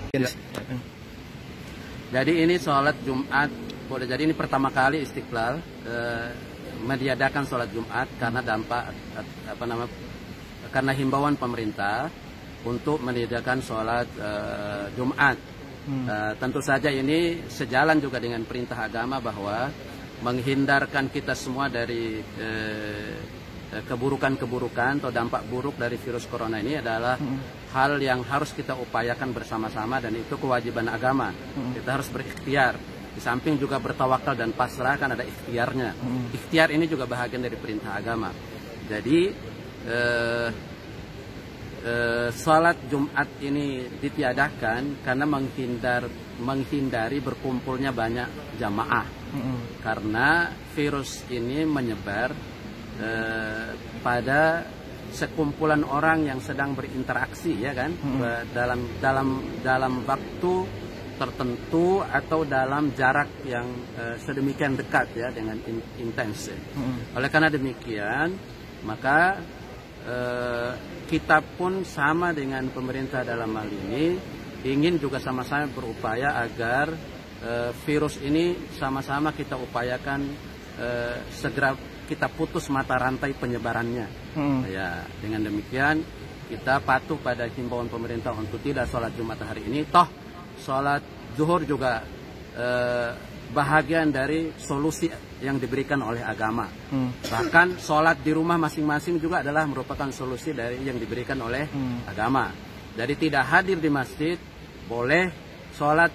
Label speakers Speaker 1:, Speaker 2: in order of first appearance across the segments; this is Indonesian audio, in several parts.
Speaker 1: Ya. Jadi ini sholat Jumat, boleh jadi ini pertama kali Istiqlal meniadakan sholat Jumat karena dampak karena himbauan pemerintah untuk meniadakan sholat Jumat. Tentu saja ini sejalan juga dengan perintah agama bahwa menghindarkan kita semua dari keburukan-keburukan atau dampak buruk dari virus corona ini adalah hal yang harus kita upayakan bersama-sama, dan itu kewajiban agama. Kita harus berikhtiar. Di samping juga bertawakal dan pasrah kan ada ikhtiarnya. Ikhtiar ini juga bahagian dari perintah agama. Jadi sholat Jumat ini ditiadakan karena menghindari berkumpulnya banyak jamaah. Karena virus ini menyebar pada sekumpulan orang yang sedang berinteraksi, ya kan, dalam waktu tertentu atau dalam jarak yang sedemikian dekat, ya, dengan intens. Oleh karena demikian, maka kita pun sama dengan pemerintah dalam hal ini ingin juga sama-sama berupaya agar virus ini sama-sama kita upayakan segera kita putus mata rantai penyebarannya. Ya, dengan demikian kita patuh pada himbauan pemerintah untuk tidak sholat Jumat hari ini. Toh sholat zuhur juga bahagian dari solusi yang diberikan oleh agama. Bahkan sholat di rumah masing-masing juga adalah merupakan solusi dari yang diberikan oleh agama. Jadi tidak hadir di masjid boleh, sholat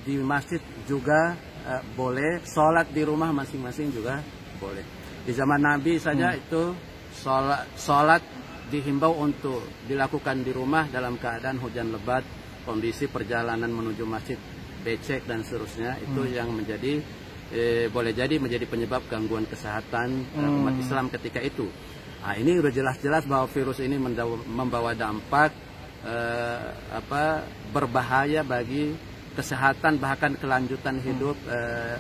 Speaker 1: di masjid juga boleh, sholat di rumah masing-masing juga boleh. Di zaman Nabi saja itu sholat dihimbau untuk dilakukan di rumah dalam keadaan hujan lebat, kondisi perjalanan menuju masjid becek dan seterusnya. Itu yang menjadi boleh jadi menjadi penyebab gangguan kesehatan umat Islam ketika itu. Nah, ini sudah jelas-jelas bahwa virus ini membawa dampak berbahaya bagi kesehatan bahkan kelanjutan hidup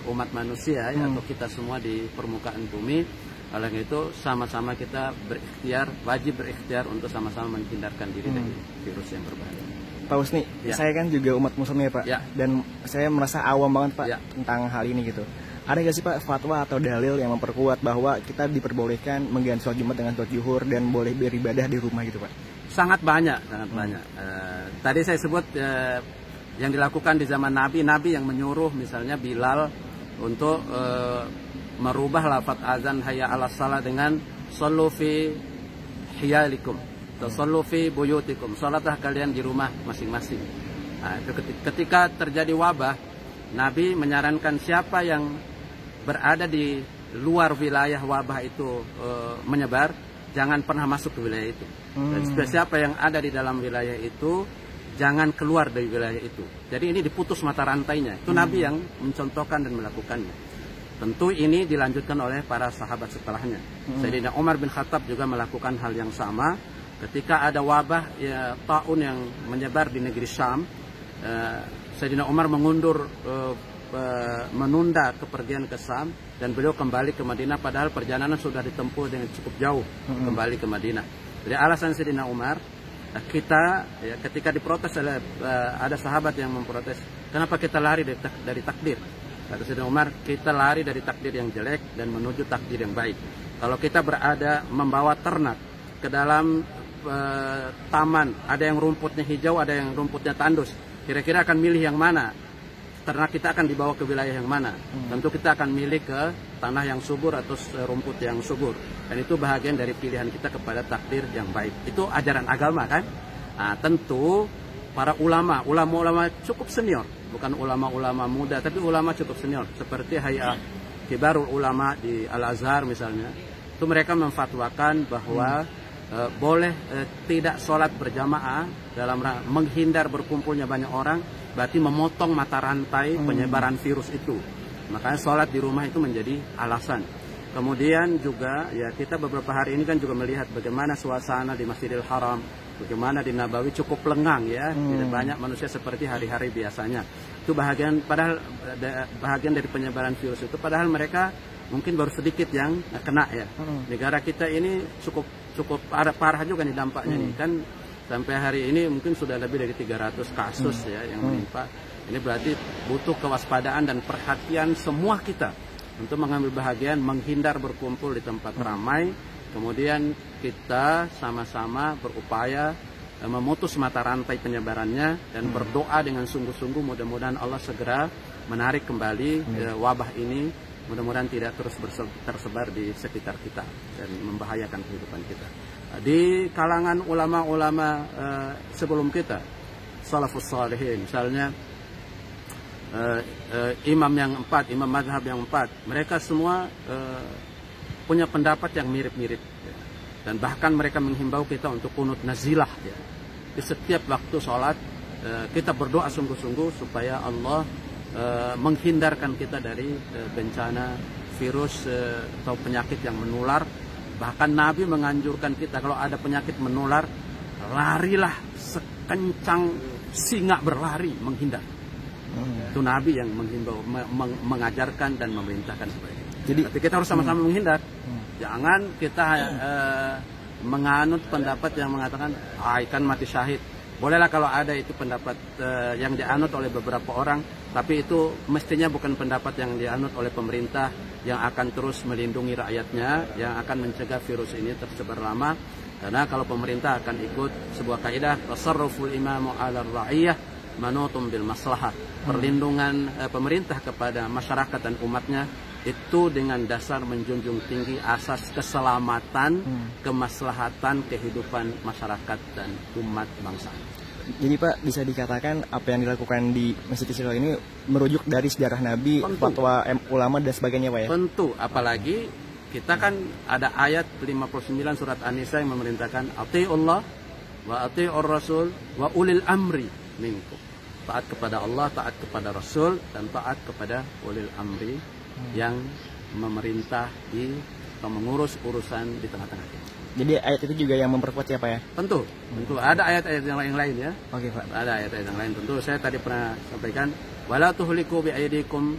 Speaker 1: umat manusia, ya, atau kita semua di permukaan bumi. Oleh itu sama-sama kita berikhtiar, wajib berikhtiar untuk sama-sama menghindarkan diri dari virus yang berbahaya.
Speaker 2: Pak Husni, saya kan juga umat muslim ya Pak, dan saya merasa awam banget Pak tentang hal ini gitu. Ada nggak sih Pak fatwa atau dalil yang memperkuat bahwa kita diperbolehkan mengganti sholat Jumat dengan sholat zuhur dan boleh beribadah di rumah gitu Pak?
Speaker 1: Sangat banyak, sangat banyak. Tadi saya sebut yang dilakukan di zaman Nabi yang menyuruh misalnya Bilal untuk merubah lafaz azan hayya 'alas shalah dengan shallu fi hiyalikum atau shallu fi buyutikum, salatlah kalian di rumah masing-masing. Nah, ketika terjadi wabah, Nabi menyarankan siapa yang berada di luar wilayah wabah itu menyebar, jangan pernah masuk ke wilayah itu. Dan siapa yang ada di dalam wilayah itu, jangan keluar dari wilayah itu. Jadi ini diputus mata rantainya. Itu Nabi yang mencontohkan dan melakukannya. Tentu ini dilanjutkan oleh para sahabat setelahnya. Sayyidina Umar bin Khattab juga melakukan hal yang sama. Ketika ada wabah taun yang menyebar di negeri Syam, Sayyidina Umar menunda kepergian ke Syam dan beliau kembali ke Madinah, padahal perjalanan sudah ditempuh dengan cukup jauh kembali ke Madinah. Jadi alasan Sayyidina Umar, ketika diprotes oleh ada sahabat yang memprotes, kenapa kita lari dari takdir? Kata Sayyidina Umar, kita lari dari takdir yang jelek dan menuju takdir yang baik. Kalau kita membawa ternak ke dalam taman, ada yang rumputnya hijau, ada yang rumputnya tandus, kira-kira akan milih yang mana? Ternak kita akan dibawa ke wilayah yang mana? Tentu kita akan milih ke tanah yang subur atau rumput yang subur. Dan itu bahagian dari pilihan kita kepada takdir yang baik. Itu ajaran agama kan? Nah, tentu para ulama cukup senior, bukan ulama-ulama muda, tapi ulama cukup senior, seperti Hay'ah Kibarul Ulama di Al-Azhar misalnya, itu mereka memfatwakan bahwa boleh tidak sholat berjamaah dalam menghindar berkumpulnya banyak orang, berarti memotong mata rantai penyebaran virus itu. Makanya sholat di rumah itu menjadi alasan. Kemudian juga ya kita beberapa hari ini kan juga melihat bagaimana suasana di Masjidil Haram, bagaimana di Nabawi cukup lengang ya, tidak banyak manusia seperti hari-hari biasanya. Itu bahagian dari penyebaran virus itu, padahal mereka mungkin baru sedikit yang kena ya. Negara kita ini cukup parah juga nih dampaknya nih kan. sampai hari ini mungkin sudah lebih dari 300 kasus ya yang menimpa. Ini berarti butuh kewaspadaan dan perhatian semua kita untuk mengambil bahagian, menghindar berkumpul di tempat ramai. Kemudian kita sama-sama berupaya memutus mata rantai penyebarannya dan berdoa dengan sungguh-sungguh mudah-mudahan Allah segera menarik kembali wabah ini, mudah-mudahan tidak terus tersebar di sekitar kita dan membahayakan kehidupan kita. Di kalangan ulama-ulama sebelum kita, salafus salihin, misalnya imam yang 4, imam mazhab yang 4, mereka semua punya pendapat yang mirip-mirip. Dan bahkan mereka menghimbau kita untuk kunut nazilah ya. Di setiap waktu sholat kita berdoa sungguh-sungguh supaya Allah menghindarkan kita dari bencana virus atau penyakit yang menular. Bahkan Nabi menganjurkan kita kalau ada penyakit menular, larilah sekencang singa berlari menghindar. Itu Nabi yang menghimbau, mengajarkan dan memerintahkan seperti itu. Jadi tapi kita harus sama-sama menghindar. Jangan kita menganut pendapat yang mengatakan ikan mati syahid. Bolehlah kalau ada itu pendapat yang dianut oleh beberapa orang, tapi itu mestinya bukan pendapat yang dianut oleh pemerintah yang akan terus melindungi rakyatnya, yang akan mencegah virus ini tersebar lama. Karena kalau pemerintah akan ikut sebuah kaidah tasarruful imamu 'ala ar-ra'iyah manutum bil maslahah. Perlindungan pemerintah kepada masyarakat dan umatnya itu dengan dasar menjunjung tinggi asas keselamatan, kemaslahatan kehidupan masyarakat dan umat bangsa.
Speaker 2: Jadi Pak, bisa dikatakan apa yang dilakukan di Masjid Istiqlal ini merujuk dari sejarah Nabi, fatwa ulama dan sebagainya Pak ya?
Speaker 1: Tentu, apalagi kita kan ada ayat 59 surat An-Nisa yang memerintahkan ati'ullah wa ati'ur rasul wa ulil amri minkum. Taat kepada Allah, taat kepada Rasul, dan taat kepada ulil amri yang memerintah atau mengurus urusan di tengah-tengah kita.
Speaker 2: Jadi ayat itu juga yang memperkuat ya Pak ya?
Speaker 1: Tentu, tentu ada ayat-ayat yang lain ya.
Speaker 2: Oke Pak.
Speaker 1: Ada ayat-ayat yang lain tentu. Saya tadi pernah sampaikan wala tuhliku bi aydikum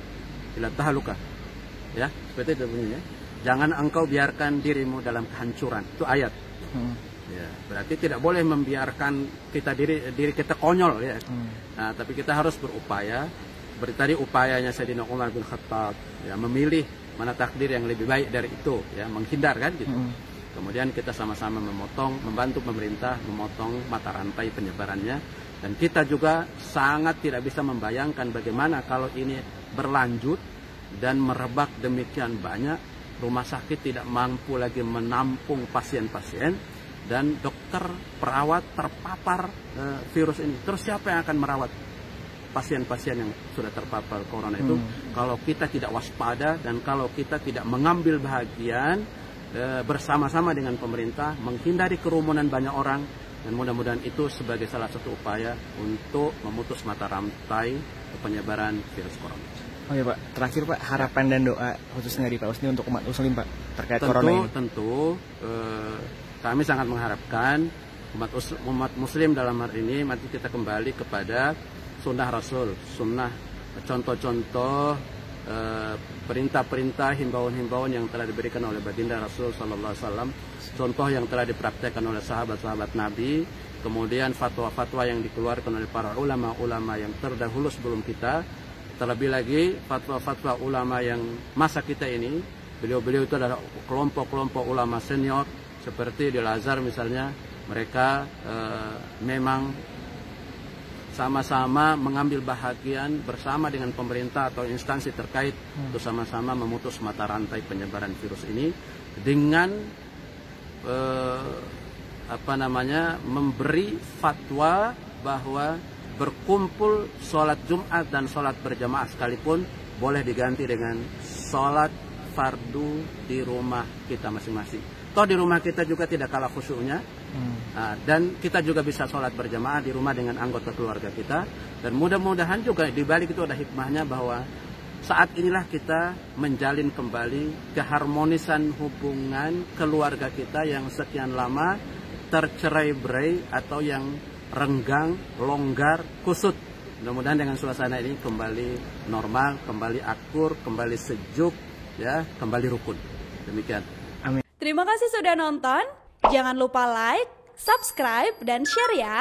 Speaker 1: ila tahluka. Ya, seperti itu bunyinya. Jangan engkau biarkan dirimu dalam kehancuran. Itu ayat. Ya, berarti tidak boleh membiarkan diri kita konyol ya. Nah, tapi kita harus berupaya. Seperti tadi upayanya Sayyidina Umar bin Khattab ya, memilih mana takdir yang lebih baik dari itu ya, menghindar kan gitu. Kemudian kita sama-sama membantu pemerintah memotong mata rantai penyebarannya, dan kita juga sangat tidak bisa membayangkan bagaimana kalau ini berlanjut dan merebak demikian banyak, rumah sakit tidak mampu lagi menampung pasien-pasien dan dokter perawat terpapar virus ini. Terus siapa yang akan merawat pasien-pasien yang sudah terpapar corona itu? Kalau kita tidak waspada dan kalau kita tidak mengambil bahagian bersama-sama dengan pemerintah, menghindari kerumunan banyak orang, dan mudah-mudahan itu sebagai salah satu upaya untuk memutus mata rantai penyebaran virus corona.
Speaker 2: Oh ya Pak, terakhir Pak, harapan dan doa khususnya dari Pak Usni untuk umat muslim Pak terkait corona ini.
Speaker 1: Tentu kami sangat mengharapkan umat muslim dalam hal ini mari kita kembali kepada sunnah Rasul, sunnah contoh-contoh perintah-perintah, himbauan-himbauan yang telah diberikan oleh baginda Rasul Sallallahu Alaihi Wasallam, contoh yang telah dipraktekkan oleh sahabat-sahabat Nabi, kemudian fatwa-fatwa yang dikeluarkan oleh para ulama-ulama yang terdahulu sebelum kita, terlebih lagi fatwa-fatwa ulama yang masa kita ini. Beliau-beliau itu adalah kelompok-kelompok ulama senior seperti di Al-Azhar misalnya, mereka memang sama-sama mengambil bahagian bersama dengan pemerintah atau instansi terkait untuk sama-sama memutus mata rantai penyebaran virus ini dengan memberi fatwa bahwa berkumpul sholat Jumat dan sholat berjamaah sekalipun boleh diganti dengan sholat fardu di rumah kita masing-masing. Toh di rumah kita juga tidak kalah khusyuknya, dan kita juga bisa sholat berjamaah di rumah dengan anggota keluarga kita. Dan mudah-mudahan juga di balik itu ada hikmahnya bahwa saat inilah kita menjalin kembali keharmonisan hubungan keluarga kita yang sekian lama tercerai-berai atau yang renggang, longgar, kusut. Mudah-mudahan dengan suasana ini kembali normal, kembali akur, kembali sejuk, ya, kembali rukun. Demikian.
Speaker 2: Amin.
Speaker 3: Terima kasih sudah nonton. Jangan lupa like, subscribe, dan share ya.